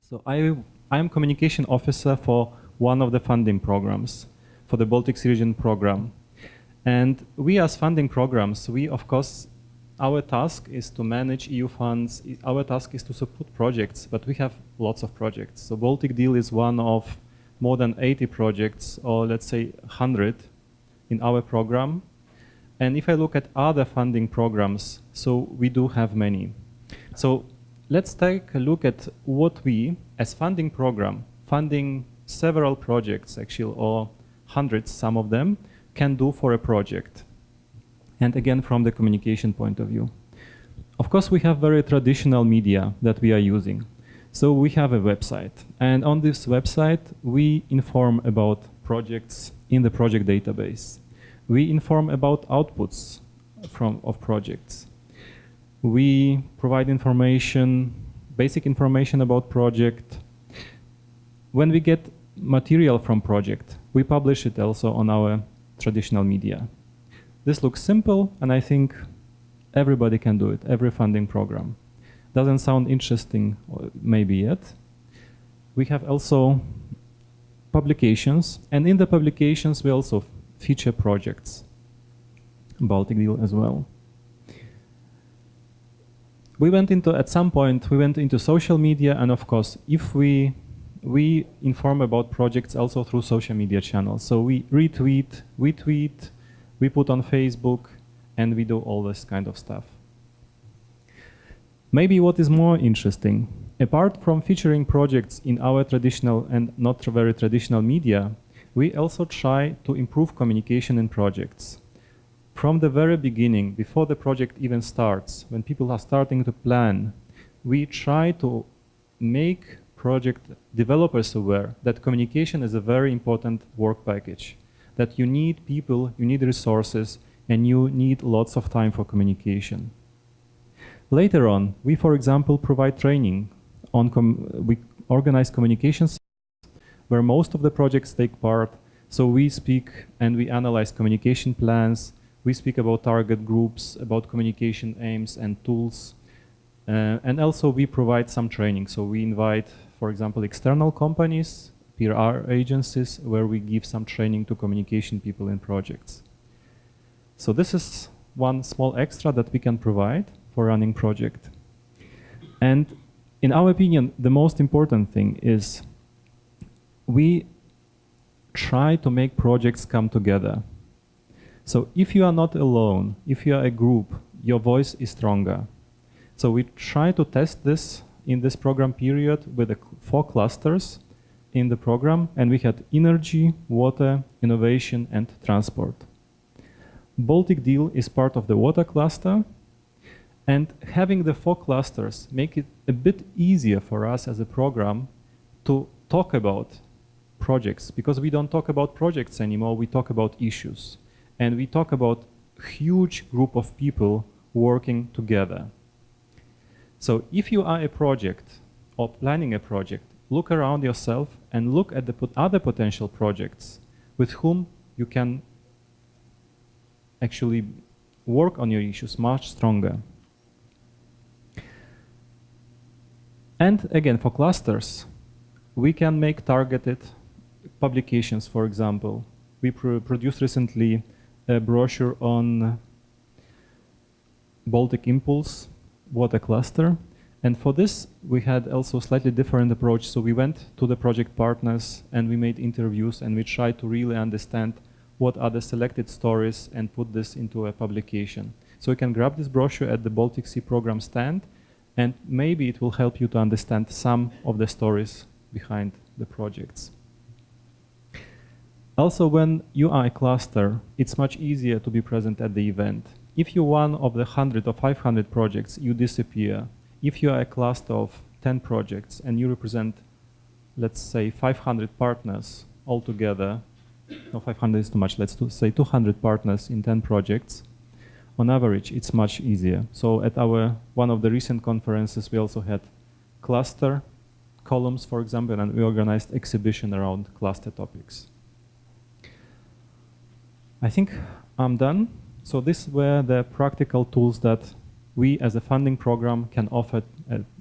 So I am communication officer for one of the funding programs, for the Baltic Sea Region program. And we as funding programs, we of course, our task is to manage EU funds, our task is to support projects, but we have lots of projects. So Baltic Deal is one of more than 80 projects, or let's say 100 in our program. And if I look at other funding programs, so we do have many. So let's take a look at what we, as funding program, funding several projects actually, or hundreds, some of them, can do for a project. And again, from the communication point of view. Of course, we have very traditional media that we are using. So we have a website. And on this website, we inform about projects in the project database. We inform about outputs of projects. We provide information, basic information about project. When we get material from project, we publish it also on our traditional media. This looks simple, and I think everybody can do it, every funding program. Doesn't sound interesting, maybe yet. We have also publications, and in the publications we also feature projects, Baltic Deal as well. At some point, we went into social media, and of course, if we inform about projects also through social media channels. So we retweet, we tweet, we put on Facebook, and we do all this kind of stuff. Maybe what is more interesting, apart from featuring projects in our traditional and not very traditional media, we also try to improve communication in projects. From the very beginning, before the project even starts, when people are starting to plan, we try to make project developers aware that communication is a very important work package, that you need people, you need resources, and you need lots of time for communication. Later on, we, for example, provide training on, we organize communications where most of the projects take part. So we speak and we analyze communication plans, we speak about target groups, about communication aims and tools, and also we provide some training. So we invite, for example, external companies, PR agencies, where we give some training to communication people in projects. So this is one small extra that we can provide for running project. And in our opinion, the most important thing is we try to make projects come together. So if you are not alone, if you are a group, your voice is stronger. So we try to test this in this program period with 4 clusters in the program, and we had energy, water, innovation, and transport. Baltic Deal is part of the water cluster, and having the 4 clusters make it a bit easier for us as a program to talk about projects, because we don't talk about projects anymore, we talk about issues. And we talk about a huge group of people working together. So if you are a project or planning a project, look around yourself and look at the other potential projects with whom you can actually work on your issues much stronger. And again, for clusters, we can make targeted publications, for example. We produced recently a brochure on Baltic Impulse water cluster. And for this, we had also a slightly different approach. So we went to the project partners and we made interviews and we tried to really understand what are the selected stories and put this into a publication. So you can grab this brochure at the Baltic Sea program stand, and maybe it will help you to understand some of the stories behind the projects. Also, when you are a cluster, it's much easier to be present at the event. If you're one of the 100 or 500 projects, you disappear. If you are a cluster of 10 projects and you represent, let's say, 500 partners altogether, no, 500 is too much, let's say 200 partners in 10 projects, on average, it's much easier. So at one of the recent conferences, we also had cluster columns, for example, and we organized exhibition around cluster topics. I think I'm done. So these were the practical tools that we as a funding program can offer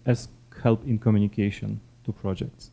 as help in communication. to projects.